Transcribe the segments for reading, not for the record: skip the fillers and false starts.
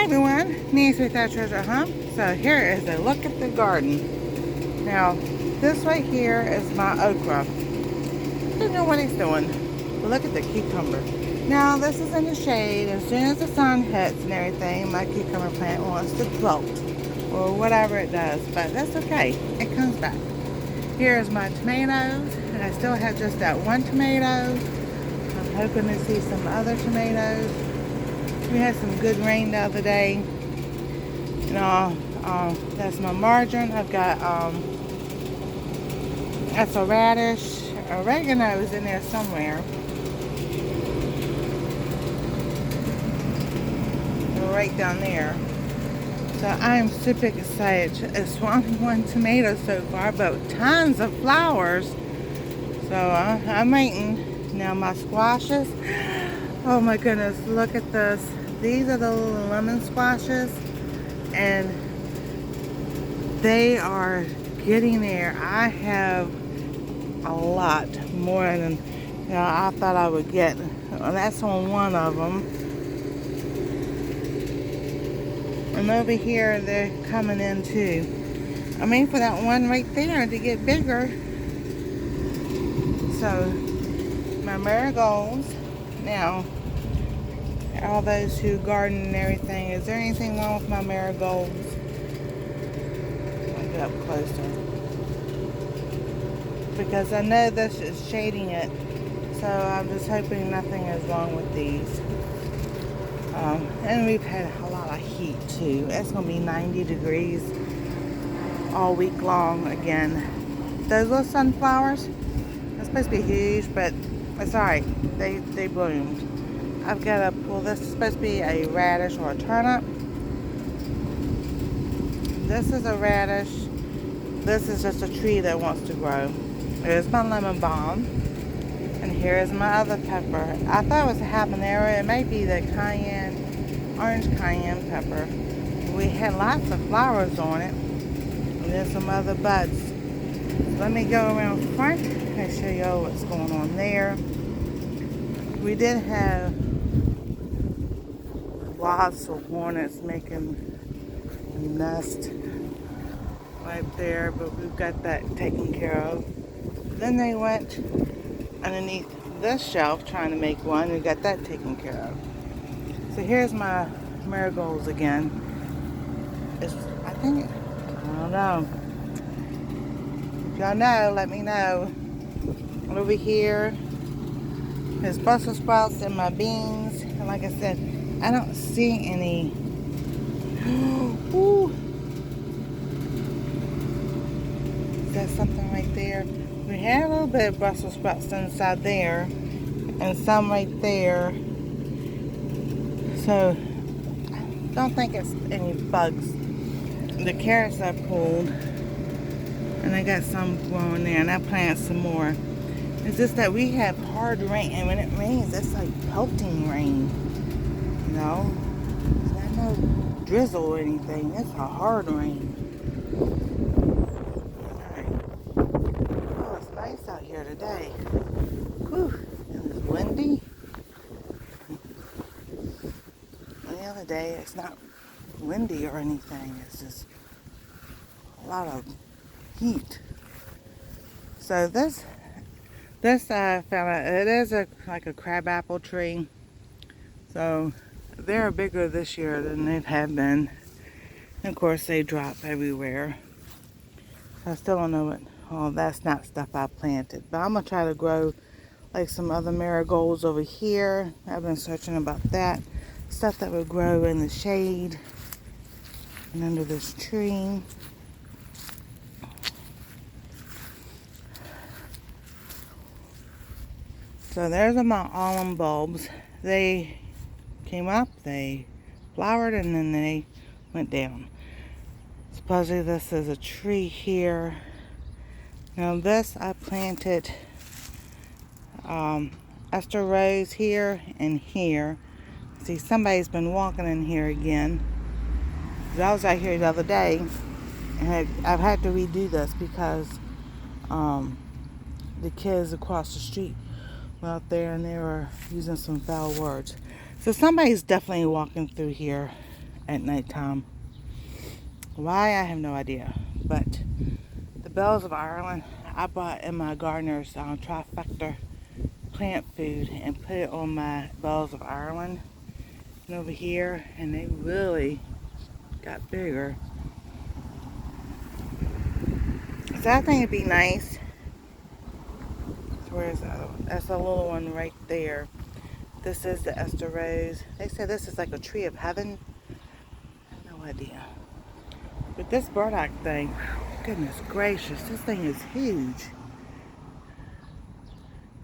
everyone, Nancy with That Treasure Hunt. So here is a look at the garden. Now, this right here is my okra. Don't know what he's doing, but look at the cucumber. Now, this is in the shade. As soon as the sun hits and everything, my cucumber plant wants to wilt or whatever it does, but that's okay. It comes back. Here's my tomatoes, and I still have just that one tomato. I'm hoping to see some other tomatoes. We had some good rain the other day. You know, that's my marjoram. I've got, that's a radish. Oregano is in there somewhere. Right down there. So I am super excited. It's only one tomato so far, but tons of flowers. So I'm waiting. Now my squashes. Oh my goodness, look at this. These are the little lemon squashes, and they are getting there. I have a lot more than I thought I would get. Well, that's on one of them. And over here, they're coming in too. I'm waiting for that one right there to get bigger. So, my marigolds. Now, all those who garden and everything, is there anything wrong with my marigolds? I'll get up closer. Because I know this is shading it. So, I'm just hoping nothing is wrong with these. And we've had a lot of heat too. It's going to be 90 degrees all week long again. Those little sunflowers, they're supposed to be huge, but it's alright. They bloomed. I've got well, this is supposed to be a radish or a turnip. This is a radish. This is just a tree that wants to grow. There's my lemon balm. And here is my other pepper. I thought it was a habanero. It may be the orange cayenne pepper. We had lots of flowers on it. And then some other buds. So let me go around front and show you all what's going on there. We did have lots of hornets making a nest right there, but we've got that taken care of. Then they went underneath this shelf trying to make one. We got that taken care of. So here's my marigolds again. I don't know. If y'all know, let me know. Over here is Brussels sprouts and my beans. And like I said, I don't see any. Ooh. Is that something right there? We had a little bit of Brussels sprouts inside there, and some right there. So, I don't think it's any bugs. The carrots I pulled, and I got some growing there, and I planted some more. It's just that we have hard rain, and when it rains, it's like pelting rain. You know? It's not no drizzle or anything. It's a hard rain. Nice out here today. Whew, and it's windy. The other day it's not windy or anything. It's just a lot of heat. So this I found out it is like a crabapple tree. So they're bigger this year than they have been. And of course they drop everywhere. I still don't know what. Oh, that's not stuff I planted. But I'm going to try to grow like some other marigolds over here. I've been searching about that. Stuff that would grow in the shade and under this tree. So there's my almond bulbs. They came up, they flowered, and then they went down. Supposedly this is a tree here. Now this I planted Ester Rose here and here. See, somebody's been walking in here again. I was out here the other day, and I've had to redo this because the kids across the street were out there and they were using some foul words. So somebody's definitely walking through here at nighttime. Why, I have no idea. But the bells of Ireland, I bought in my gardener's trifecta plant food and put it on my bells of Ireland and over here, and they really got bigger. So I think it'd be nice. So where's the other one? That's the little one right there. This is the Esther Rose. They say this is like a tree of heaven. No idea. But this burdock thing, goodness gracious, this thing is huge.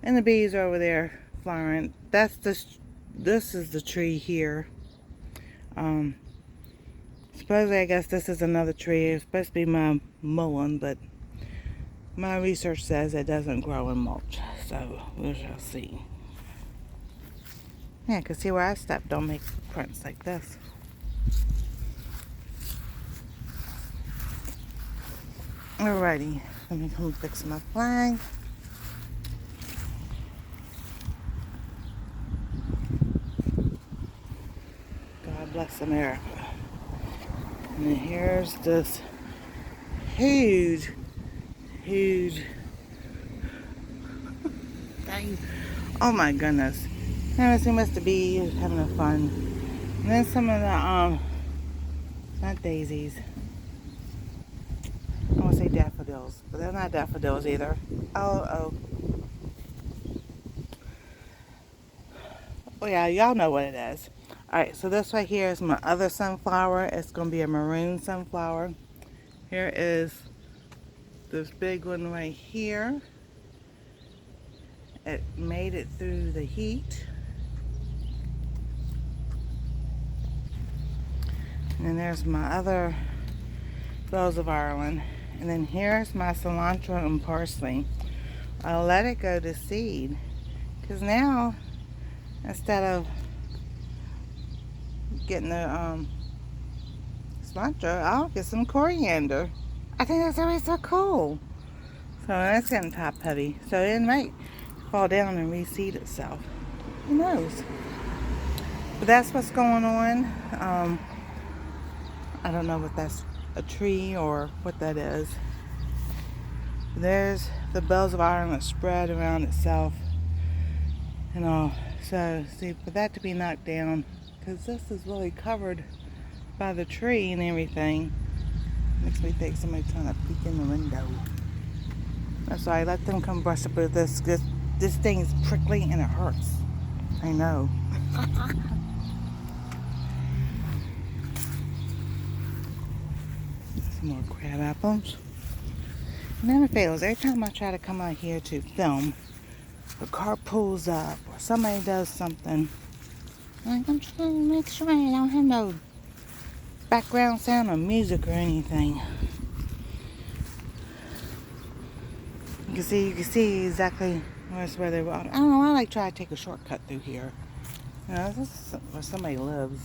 And the bees are over there flowering. This is the tree here. Supposedly, I guess this is another tree. It's supposed to be my mullein, but my research says it doesn't grow in mulch. So we shall see. Yeah, because see where I step don't make prints like this. Alrighty, let me come fix my flag. God bless America. And then here's this huge thing. Oh my goodness. Now see Mr. B is having a fun. And then some of the not daisies. I want to say daffodils, but they're not daffodils either. Oh yeah, y'all know what it is. Alright, so this right here is my other sunflower. It's going to be a maroon sunflower. Here is this big one right here. It made it through the heat. And then there's my other bells of Ireland. And then here's my cilantro and parsley. I'll let it go to seed. Because now, instead of getting the cilantro, I'll get some coriander. I think that's always so cool. So that's getting top heavy. So it might fall down and reseed itself. Who knows? But that's what's going on. I don't know if that's a tree or what that is. There's the bells of Ireland spread around itself and all. So see, for that to be knocked down, because this is really covered by the tree and everything, makes me think somebody's trying to peek in the window. I'm sorry, let them come brush up with this. This thing is prickly and it hurts. I know. Some more crab apples. Never fails. Every time I try to come out here to film, the car pulls up or somebody does something. Like, I'm trying to make sure I don't have no background sound or music or anything. You can see exactly where they were. I don't know, I like try to take a shortcut through here. You know, this is where somebody lives.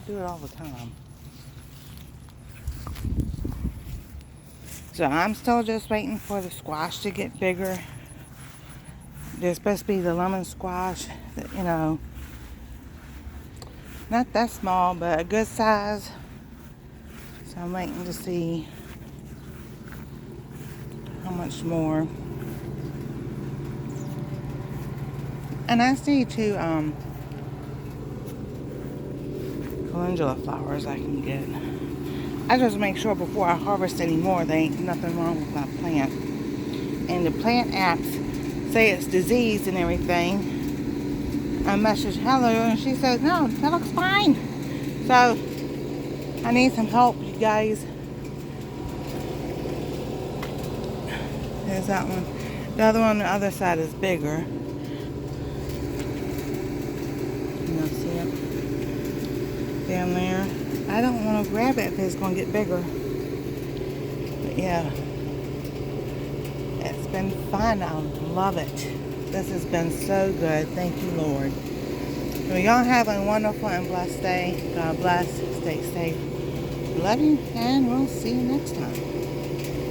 They do it all the time. So I'm still just waiting for the squash to get bigger. There's supposed to be the lemon squash that, you know, not that small, but a good size. So I'm waiting to see how much more. And I see two calendula flowers I can get. I just make sure before I harvest any more there ain't nothing wrong with my plant. And the plant apps say it's diseased and everything. I messaged Hello and she said, no, that looks fine. So I need some help, you guys. There's that one. The other one on the other side is bigger. You see it down there. I don't want to grab it if it's going to get bigger. But yeah, it's been fun. I love it. This has been so good. Thank you, Lord. So y'all have a wonderful and blessed day. God bless. Stay safe. Love you, and we'll see you next time.